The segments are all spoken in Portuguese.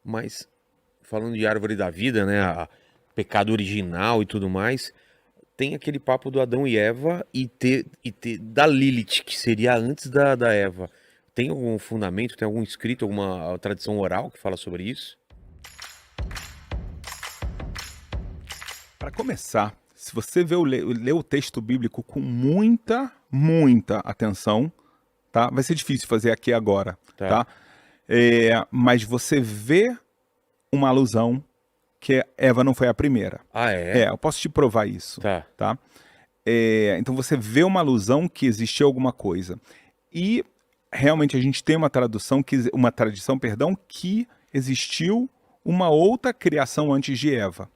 Mas falando de árvore da vida, né? Pecado original e tudo mais, tem aquele papo do Adão e Eva e ter da Lilith, que seria antes da Eva. Tem algum fundamento, tem algum escrito, alguma tradição oral que fala sobre isso? Para começar, se você ler o texto bíblico com muita atenção, tá? Vai ser difícil fazer aqui agora, Tá. tá? Mas você vê uma alusão que Eva não foi a primeira. Ah, é? Eu posso te provar isso, Tá. tá? Então você vê uma alusão que existiu alguma coisa. E realmente a gente tem uma tradição, que existiu uma outra criação antes de Eva,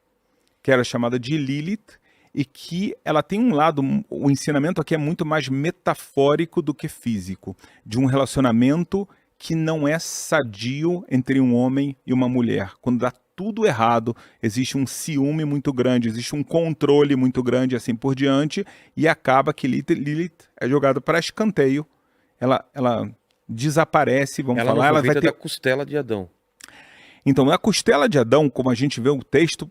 que era chamada de Lilith, e que ela tem um lado, o ensinamento aqui é muito mais metafórico do que físico, de um relacionamento que não é sadio entre um homem e uma mulher. Quando dá tudo errado, existe um ciúme muito grande, existe um controle muito grande, assim por diante, e acaba que Lilith é jogada para escanteio, ela desaparece, vamos Ela não falar, foi ela vai feita ter... da costela de Adão. Então, na costela de Adão, como a gente vê o texto,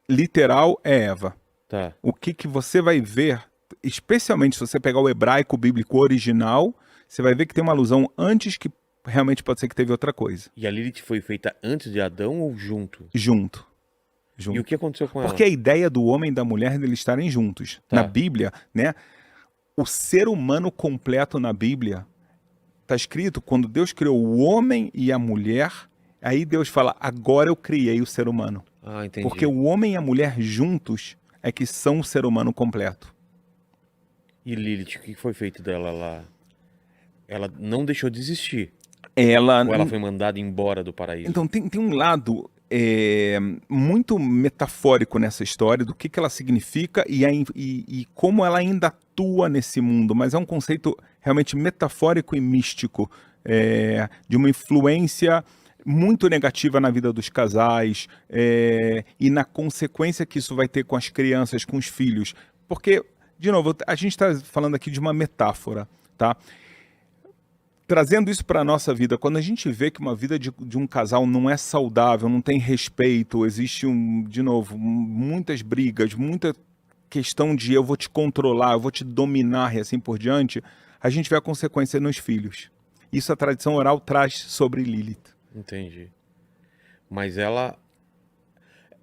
literal é Eva. Tá. O que você vai ver, especialmente se você pegar o hebraico bíblico original, você vai ver que tem uma alusão antes que realmente pode ser que teve outra coisa. E a Lilith foi feita antes de Adão ou junto? Junto. E o que aconteceu com Porque ela? a ideia do homem e da mulher deles estarem juntos. Tá. Na Bíblia, né? O ser humano completo na Bíblia está escrito quando Deus criou o homem e a mulher, aí Deus fala, agora eu criei o ser humano. Ah, entendi. Porque o homem e a mulher juntos é que são o ser humano completo. E Lilith, o que foi feito dela lá? Ela não deixou de existir. Ela... Ou ela foi mandada embora do paraíso? Então, tem um lado muito metafórico nessa história do que ela significa e como ela ainda atua nesse mundo, mas é um conceito realmente metafórico e místico, de uma influência muito negativa na vida dos casais e na consequência que isso vai ter com as crianças, com os filhos. Porque, de novo, a gente está falando aqui de uma metáfora, tá? Trazendo isso para a nossa vida, quando a gente vê que uma vida de um casal não é saudável, não tem respeito, existe, de novo, muitas brigas, muita questão de eu vou te controlar, eu vou te dominar e assim por diante, a gente vê a consequência nos filhos. Isso a tradição oral traz sobre Lilith. Entendi. Mas ela...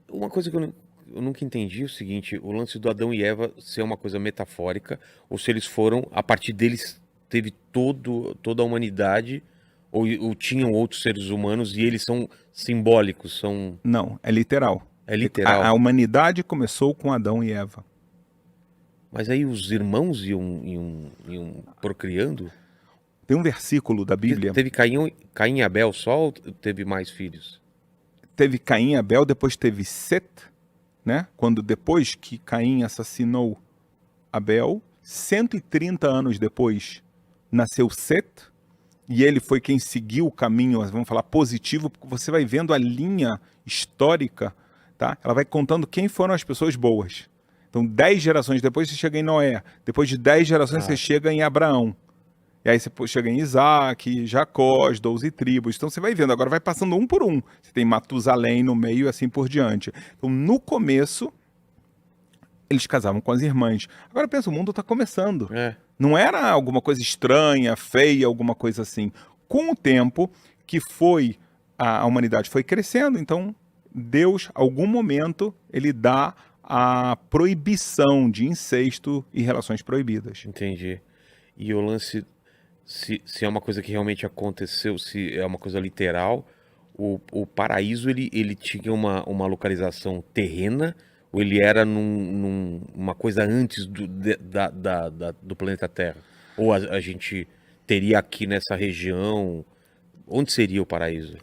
Uma coisa que eu nunca entendi é o seguinte, o lance do Adão e Eva ser uma coisa metafórica, ou se eles foram, a partir deles teve toda a humanidade, ou tinham outros seres humanos e eles são simbólicos, são... Não, é literal. É literal. A humanidade começou com Adão e Eva. Mas aí os irmãos iam procriando? Tem um versículo da Bíblia... Teve Caim e Abel só ou teve mais filhos? Teve Caim e Abel, depois teve Set, né? Quando depois que Caim assassinou Abel, 130 anos depois nasceu Set, e ele foi quem seguiu o caminho, vamos falar, positivo, porque você vai vendo a linha histórica, tá? Ela vai contando quem foram as pessoas boas. Então, 10 gerações depois você chega em Noé, depois de 10 gerações você chega em Abraão. E aí você chega em Isaac, Jacó, as 12 tribos. Então você vai vendo, agora vai passando um por um. Você tem Matusalém no meio e assim por diante. Então, no começo, eles casavam com as irmãs. Agora pensa, o mundo está começando. Não era alguma coisa estranha, feia, alguma coisa assim. Com o tempo que a humanidade foi crescendo, então Deus, algum momento, ele dá a proibição de incesto e relações proibidas. Entendi. E o lance, se é uma coisa que realmente aconteceu, se é uma coisa literal, o paraíso ele tinha uma localização terrena, ou ele era numa coisa antes do planeta Terra? Ou a gente teria aqui nessa região... Onde seria o paraíso?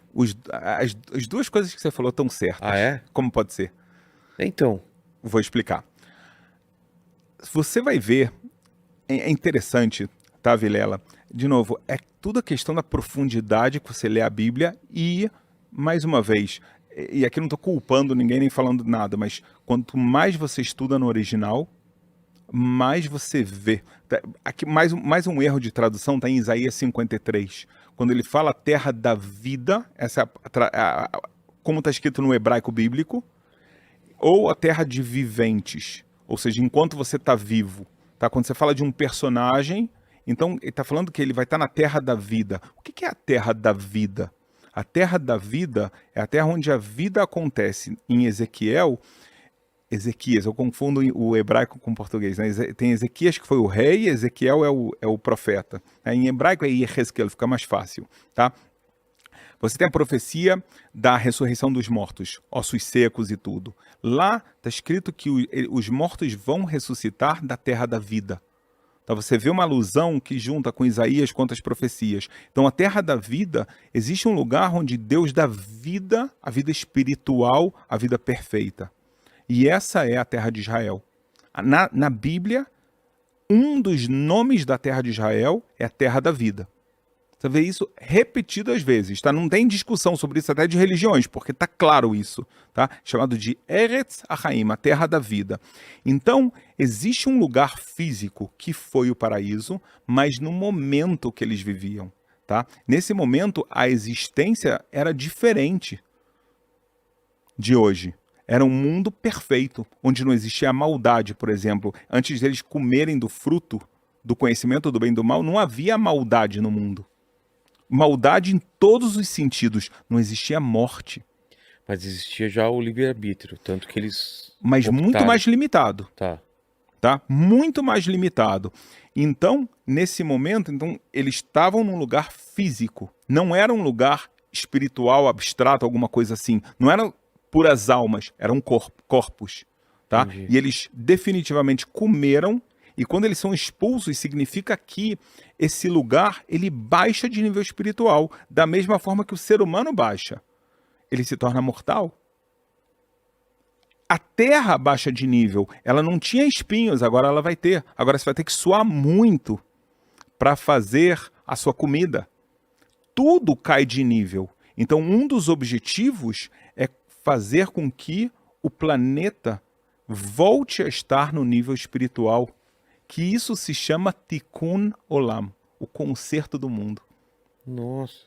As duas coisas que você falou estão certas. Ah, é? Como pode ser? Então. Vou explicar. Você vai ver, é interessante, tá, Vilela? De novo, é tudo a questão da profundidade que você lê a Bíblia e, mais uma vez, e aqui não estou culpando ninguém nem falando nada, mas quanto mais você estuda no original, mais você vê. Aqui, mais um erro de tradução está em Isaías 53. quando ele fala terra da vida, essa é como está escrito no hebraico bíblico, ou a terra de viventes, ou seja, enquanto você está vivo. Tá? Quando você fala de um personagem, então ele está falando que ele vai estar na terra da vida. O que é a terra da vida? A terra da vida é a terra onde a vida acontece. Em Ezequias, eu confundo o hebraico com o português, né? Tem Ezequias que foi o rei, Ezequiel é o profeta. Em hebraico é Yehezkel, fica mais fácil, tá? Você tem a profecia da ressurreição dos mortos, ossos secos e tudo. Lá está escrito que os mortos vão ressuscitar da terra da vida. Então você vê uma alusão que junta com Isaías quanto às profecias. Então a terra da vida, existe um lugar onde Deus dá vida, a vida espiritual, a vida perfeita. E essa é a terra de Israel. Na Bíblia, um dos nomes da terra de Israel é a terra da vida. Você vê isso repetidas vezes, tá? Não tem discussão sobre isso até de religiões, porque tá claro isso, tá? Chamado de Eretz Achaim, a terra da vida. Então, existe um lugar físico que foi o paraíso, mas no momento que eles viviam, tá? Nesse momento, a existência era diferente de hoje. Era um mundo perfeito, onde não existia maldade, por exemplo. Antes deles comerem do fruto do conhecimento do bem e do mal, não havia maldade no mundo. Maldade em todos os sentidos. Não existia morte. Mas existia já o livre-arbítrio, tanto que eles Mas optaram. muito mais limitado. Tá. Muito mais limitado. Então, nesse momento, eles estavam num lugar físico. Não era um lugar espiritual, abstrato, alguma coisa assim. Não eram puras almas, eram corpos. Tá? Entendi. E eles definitivamente comeram. E quando eles são expulsos, significa que esse lugar ele baixa de nível espiritual, da mesma forma que o ser humano baixa. Ele se torna mortal. A terra baixa de nível. Ela não tinha espinhos, agora ela vai ter. Agora você vai ter que suar muito para fazer a sua comida. Tudo cai de nível. Então, um dos objetivos é fazer com que o planeta volte a estar no nível espiritual. Que isso se chama Tikkun Olam, o conserto do mundo. Nossa.